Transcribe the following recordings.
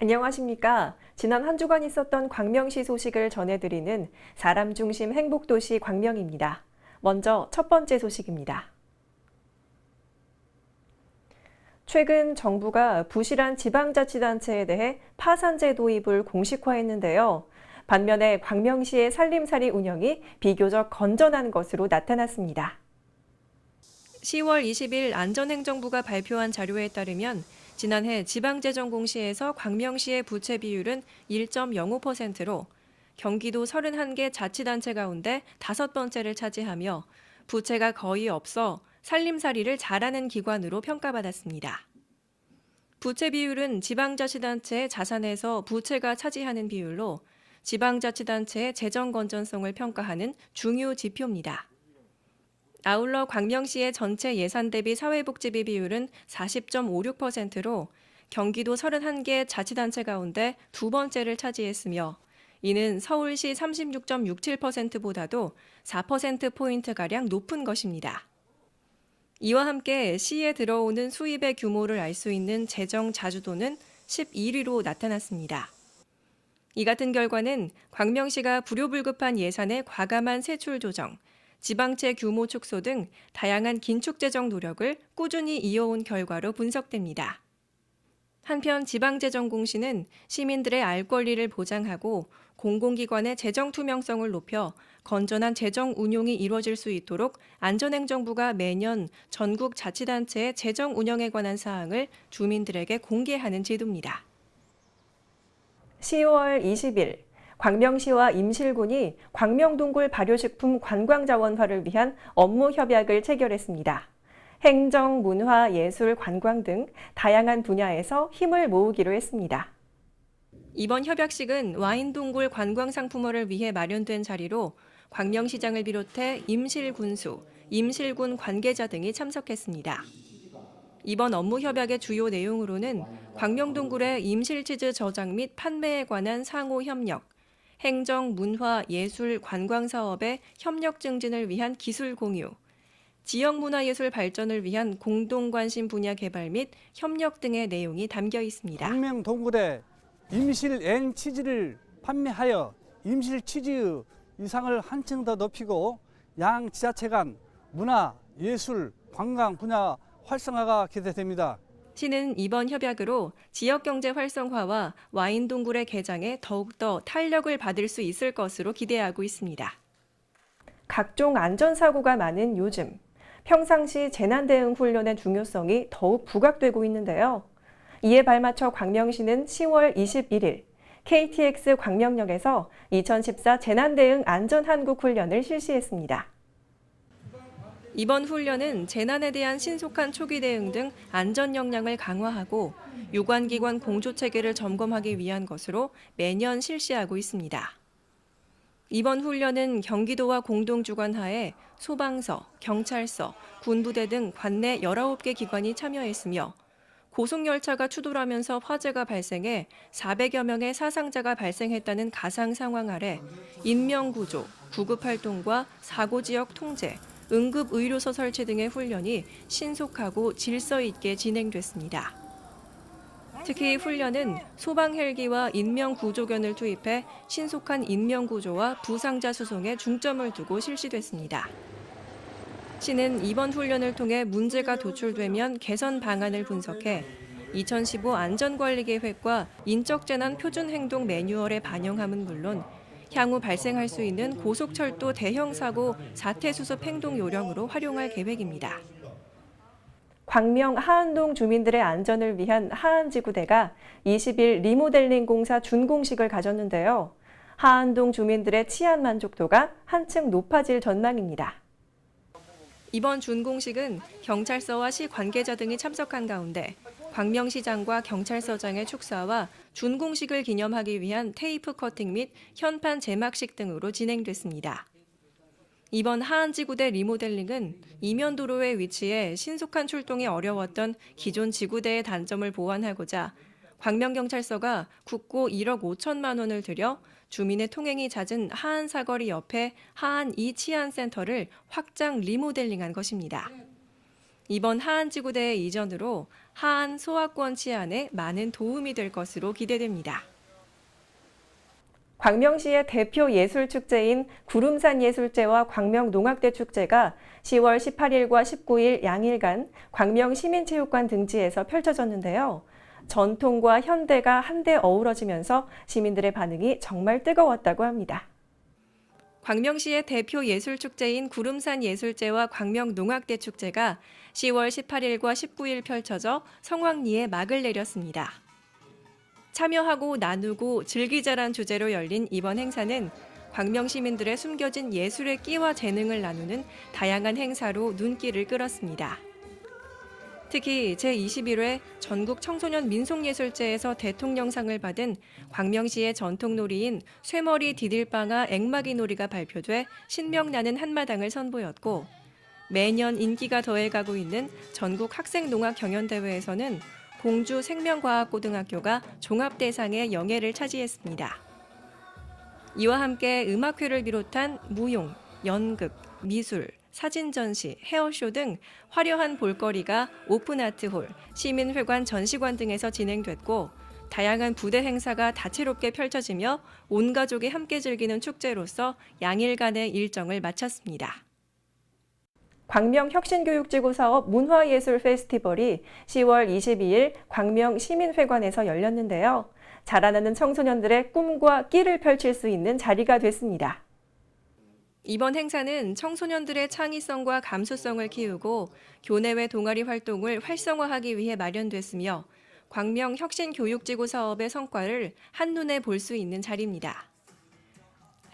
안녕하십니까. 지난 한 주간 있었던 광명시 소식을 전해드리는 사람 중심 행복도시 광명입니다. 먼저 첫 번째 소식입니다. 최근 정부가 부실한 지방자치단체에 대해 파산제 도입을 공식화했는데요. 반면에 광명시의 살림살이 운영이 비교적 건전한 것으로 나타났습니다. 10월 20일 안전행정부가 발표한 자료에 따르면 지난해 지방재정공시에서 광명시의 부채 비율은 1.05%로 경기도 31개 자치단체 가운데 5번째를 차지하며 부채가 거의 없어 살림살이를 잘하는 기관으로 평가받았습니다. 부채 비율은 지방자치단체의 자산에서 부채가 차지하는 비율로 지방자치단체의 재정 건전성을 평가하는 중요 지표입니다. 아울러 광명시의 전체 예산 대비 사회복지비 비율은 40.56%로 경기도 31개 자치단체 가운데 두 번째를 차지했으며 이는 서울시 36.67%보다도 4%포인트가량 높은 것입니다. 이와 함께 시에 들어오는 수입의 규모를 알 수 있는 재정 자주도는 11위로 나타났습니다. 이 같은 결과는 광명시가 불효불급한 예산의 과감한 세출 조정, 지방채 규모 축소 등 다양한 긴축 재정 노력을 꾸준히 이어온 결과로 분석됩니다. 한편 지방재정공시는 시민들의 알 권리를 보장하고 공공기관의 재정 투명성을 높여 건전한 재정 운용이 이루어질 수 있도록 안전행정부가 매년 전국 자치단체의 재정 운영에 관한 사항을 주민들에게 공개하는 제도입니다. 10월 20일 광명시와 임실군이 광명동굴 발효식품 관광자원화를 위한 업무 협약을 체결했습니다. 행정, 문화, 예술, 관광 등 다양한 분야에서 힘을 모으기로 했습니다. 이번 협약식은 와인동굴 관광상품화를 위해 마련된 자리로 광명시장을 비롯해 임실군수, 임실군 관계자 등이 참석했습니다. 이번 업무 협약의 주요 내용으로는 광명동굴의 임실치즈 저장 및 판매에 관한 상호 협력, 행정, 문화, 예술, 관광 사업의 협력 증진을 위한 기술 공유, 지역 문화예술 발전을 위한 공동 관심 분야 개발 및 협력 등의 내용이 담겨 있습니다. 광명동굴에 임실앵 치즈를 판매하여 임실치즈 위상을 한층 더 높이고 양 지자체 간 문화, 예술, 관광 분야 활성화가 기대됩니다. 시는 이번 협약으로 지역경제 활성화와 와인동굴의 개장에 더욱더 탄력을 받을 수 있을 것으로 기대하고 있습니다. 각종 안전사고가 많은 요즘, 평상시 재난대응 훈련의 중요성이 더욱 부각되고 있는데요. 이에 발맞춰 광명시는 10월 21일 KTX 광명역에서 2014 재난대응 안전한국훈련을 실시했습니다. 이번 훈련은 재난에 대한 신속한 초기 대응 등 안전 역량을 강화하고 유관기관 공조체계를 점검하기 위한 것으로 매년 실시하고 있습니다. 이번 훈련은 경기도와 공동주관하에 소방서, 경찰서, 군부대 등 관내 19개 기관이 참여했으며 고속열차가 추돌하면서 화재가 발생해 400여 명의 사상자가 발생했다는 가상 상황 아래 인명구조, 구급활동과 사고지역 통제, 응급의료소 설치 등의 훈련이 신속하고 질서 있게 진행됐습니다. 특히 훈련은 소방 헬기와 인명구조견을 투입해 신속한 인명구조와 부상자 수송에 중점을 두고 실시됐습니다. 시는 이번 훈련을 통해 문제가 도출되면 개선 방안을 분석해 2015 안전관리계획과 인적재난 표준행동 매뉴얼에 반영함은 물론 향후 발생할 수 있는 고속철도 대형 사고 사태수습 행동 요령으로 활용할 계획입니다. 광명 하안동 주민들의 안전을 위한 하안지구대가 20일 리모델링 공사 준공식을 가졌는데요. 하안동 주민들의 치안 만족도가 한층 높아질 전망입니다. 이번 준공식은 경찰서와 시 관계자 등이 참석한 가운데 광명시장과 경찰서장의 축사와 준공식을 기념하기 위한 테이프 커팅 및 현판 제막식 등으로 진행됐습니다. 이번 하안지구대 리모델링은 이면 도로에 위치해 신속한 출동이 어려웠던 기존 지구대의 단점을 보완하고자 광명경찰서가 국고 1억 5천만 원을 들여 주민의 통행이 잦은 하안 사거리 옆에 하안 2치안센터를 확장 리모델링한 것입니다. 이번 하안지구대의 이전으로 하안 소화권 치안에 많은 도움이 될 것으로 기대됩니다. 광명시의 대표 예술축제인 구름산 예술제와 광명농악대 축제가 10월 18일과 19일 양일간 광명시민체육관 등지에서 펼쳐졌는데요. 전통과 현대가 한데 어우러지면서 시민들의 반응이 정말 뜨거웠다고 합니다. 광명시의 대표 예술축제인 구름산 예술제와 광명농악대 축제가 10월 18일과 19일 펼쳐져 성황리에 막을 내렸습니다. 참여하고 나누고 즐기자란 주제로 열린 이번 행사는 광명 시민들의 숨겨진 예술의 끼와 재능을 나누는 다양한 행사로 눈길을 끌었습니다. 특히 제21회 전국 청소년 민속예술제에서 대통령상을 받은 광명시의 전통놀이인 쇠머리 디딜방아 앵마기 놀이가 발표돼 신명나는 한마당을 선보였고, 매년 인기가 더해가고 있는 전국 학생농악 경연대회에서는 공주 생명과학고등학교가 종합대상의 영예를 차지했습니다. 이와 함께 음악회를 비롯한 무용, 연극, 미술, 사진전시, 헤어쇼 등 화려한 볼거리가 오픈아트홀, 시민회관 전시관 등에서 진행됐고, 다양한 부대 행사가 다채롭게 펼쳐지며 온 가족이 함께 즐기는 축제로서 양일간의 일정을 마쳤습니다. 광명혁신교육지구 사업 문화예술 페스티벌이 10월 22일 광명시민회관에서 열렸는데요. 자라나는 청소년들의 꿈과 끼를 펼칠 수 있는 자리가 됐습니다. 이번 행사는 청소년들의 창의성과 감수성을 키우고 교내외 동아리 활동을 활성화하기 위해 마련됐으며, 광명혁신교육지구 사업의 성과를 한눈에 볼 수 있는 자리입니다.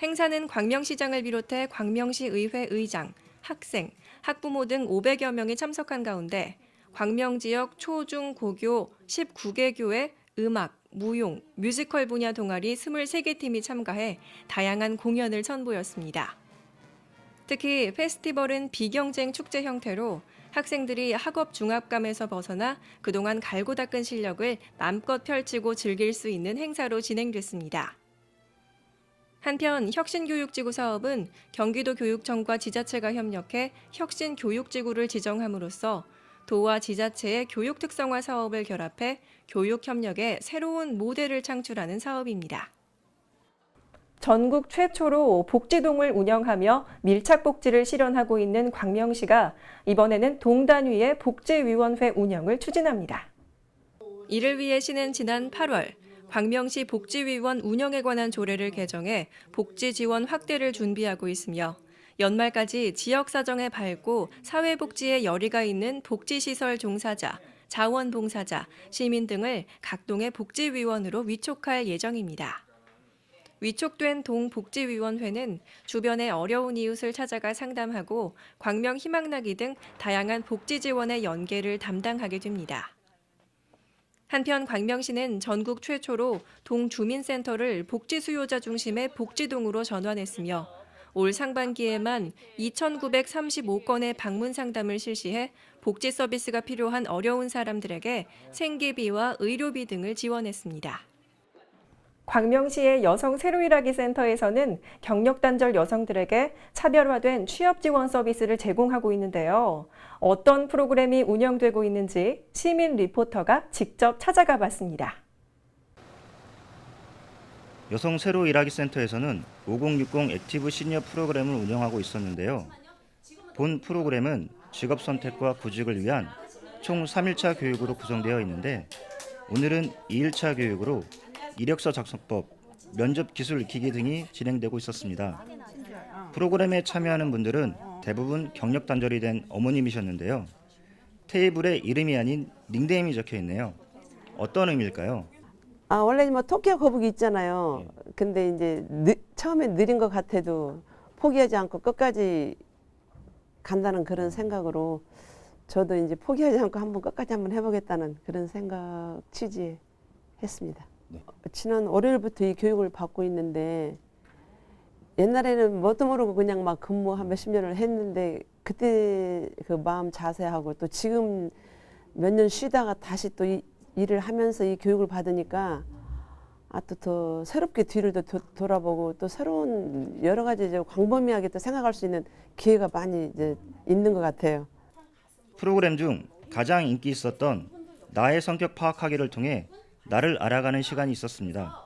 행사는 광명시장을 비롯해 광명시 의회 의장, 학생, 학부모 등 500여 명이 참석한 가운데 광명 지역 초, 중, 고교 19개 교의 음악, 무용, 뮤지컬 분야 동아리 23개 팀이 참가해 다양한 공연을 선보였습니다. 특히 페스티벌은 비경쟁 축제 형태로 학생들이 학업 중압감에서 벗어나 그동안 갈고 닦은 실력을 마음껏 펼치고 즐길 수 있는 행사로 진행됐습니다. 한편 혁신교육지구 사업은 경기도 교육청과 지자체가 협력해 혁신교육지구를 지정함으로써 도와 지자체의 교육 특성화 사업을 결합해 교육 협력의 새로운 모델을 창출하는 사업입니다. 전국 최초로 복지동을 운영하며 밀착복지를 실현하고 있는 광명시가 이번에는 동단위의 복지위원회 운영을 추진합니다. 이를 위해 시는 지난 8월 광명시 복지위원 운영에 관한 조례를 개정해 복지 지원 확대를 준비하고 있으며, 연말까지 지역 사정에 밝고 사회복지에 열의가 있는 복지시설 종사자, 자원봉사자, 시민 등을 각 동의 복지위원으로 위촉할 예정입니다. 위촉된 동복지위원회는 주변의 어려운 이웃을 찾아가 상담하고 광명 희망나기 등 다양한 복지 지원의 연계를 담당하게 됩니다. 한편 광명시는 전국 최초로 동주민센터를 복지 수요자 중심의 복지동으로 전환했으며, 올 상반기에만 2,935건의 방문 상담을 실시해 복지 서비스가 필요한 어려운 사람들에게 생계비와 의료비 등을 지원했습니다. 광명시의 여성 새로일하기 센터에서는 경력단절 여성들에게 차별화된 취업 지원 서비스를 제공하고 있는데요. 어떤 프로그램이 운영되고 있는지 시민 리포터가 직접 찾아가 봤습니다. 여성 새로 일하기 센터에서는 5060 액티브 시니어 프로그램을 운영하고 있었는데요. 본 프로그램은 직업 선택과 구직을 위한 총 3일차 교육으로 구성되어 있는데, 오늘은 2일차 교육으로 이력서 작성법, 면접 기술 익히기 등이 진행되고 있었습니다. 프로그램에 참여하는 분들은 대부분 경력 단절이 된 어머님이셨는데요. 테이블에 이름이 아닌 닉네임이 적혀 있네요. 어떤 의미일까요? 원래 뭐 토끼와 거북이 있잖아요. 근데 이제 처음에 느린 것 같아도 포기하지 않고 끝까지 간다는 그런 생각으로 저도 이제 포기하지 않고 한번 끝까지 한번 해보겠다는 그런 생각 취지에 했습니다. 네. 지난 월요일부터 이 교육을 받고 있는데, 옛날에는 뭣도 모르고 그냥 막 근무 한 몇십 년을 했는데, 그때 그 마음 자세하고 또 지금 몇 년 쉬다가 다시 또 일을 하면서 이 교육을 받으니까 또 더 새롭게 뒤를 돌아보고 또 새로운 여러 가지 이제 광범위하게 또 생각할 수 있는 기회가 많이 이제 있는 것 같아요. 프로그램 중 가장 인기 있었던 나의 성격 파악하기를 통해 나를 알아가는 시간이 있었습니다.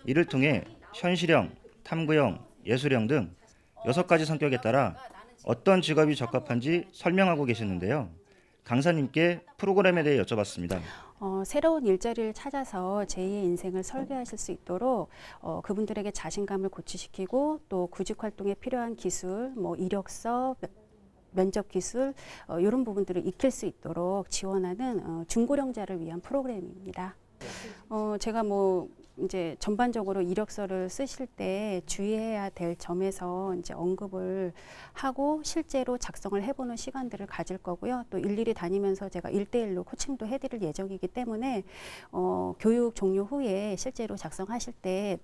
이를 통해 현실형, 탐구형, 예술형 등 6가지 성격에 따라 어떤 직업이 적합한지 설명하고 계시는데요. 강사님께 프로그램에 대해 여쭤봤습니다. 새로운 일자리를 찾아서 제2의 인생을 설계하실 수 있도록 그분들에게 자신감을 고취시키고 또 구직 활동에 필요한 기술, 뭐 이력서, 면접 기술 이런 부분들을 익힐 수 있도록 지원하는 중고령자를 위한 프로그램입니다. 제가 뭐 이제 전반적으로 이력서를 쓰실 때 주의해야 될 점에서 이제 언급을 하고 실제로 작성을 해보는 시간들을 가질 거고요. 또 일일이 다니면서 제가 1대1로 코칭도 해드릴 예정이기 때문에 교육 종료 후에 실제로 작성하실 때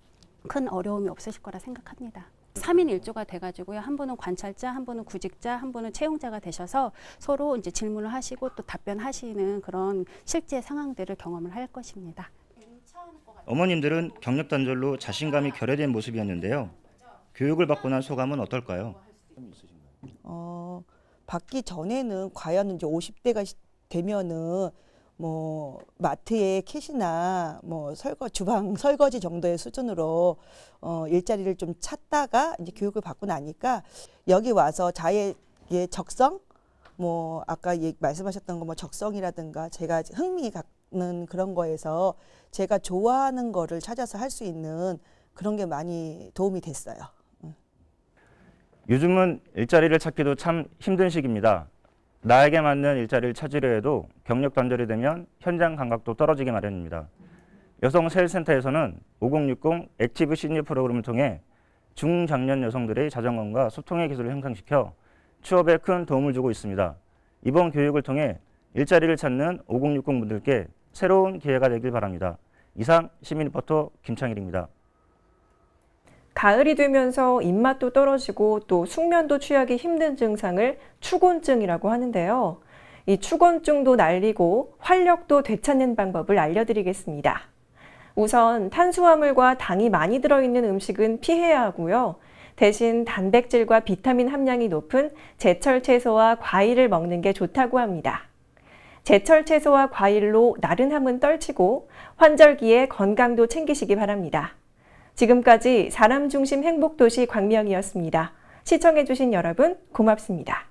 큰 어려움이 없으실 거라 생각합니다. 3인 1조가 돼가지고요. 한 분은 관찰자, 한 분은 구직자, 한 분은 채용자가 되셔서 서로 이제 질문을 하시고 또 답변하시는 그런 실제 상황들을 경험을 할 것입니다. 어머님들은 경력 단절로 자신감이 결여된 모습이었는데요. 교육을 받고 난 소감은 어떨까요? 받기 전에는 과연 이제 50대가 되면은 뭐 마트에 캐시나 뭐 주방 설거지 정도의 수준으로 일자리를 좀 찾다가 이제 교육을 받고 나니까 여기 와서 자의 적성, 뭐 아까 말씀하셨던 거 뭐 적성이라든가 제가 흥미 갖는 그런 거에서 제가 좋아하는 거를 찾아서 할 수 있는 그런 게 많이 도움이 됐어요. 요즘은 일자리를 찾기도 참 힘든 시기입니다. 나에게 맞는 일자리를 찾으려 해도 경력 단절이 되면 현장 감각도 떨어지기 마련입니다. 여성 세일센터에서는 5060 액티브 시니어 프로그램을 통해 중장년 여성들의 자존감과 소통의 기술을 향상시켜 취업에 큰 도움을 주고 있습니다. 이번 교육을 통해 일자리를 찾는 5060 분들께 새로운 기회가 되길 바랍니다. 이상 시민 리포터 김창일입니다. 가을이 되면서 입맛도 떨어지고 또 숙면도 취하기 힘든 증상을 축온증이라고 하는데요. 이 축온증도 날리고 활력도 되찾는 방법을 알려드리겠습니다. 우선 탄수화물과 당이 많이 들어있는 음식은 피해야 하고요. 대신 단백질과 비타민 함량이 높은 제철 채소와 과일을 먹는 게 좋다고 합니다. 제철 채소와 과일로 나른함은 떨치고 환절기에 건강도 챙기시기 바랍니다. 지금까지 사람 중심 행복도시 광명이었습니다. 시청해주신 여러분 고맙습니다.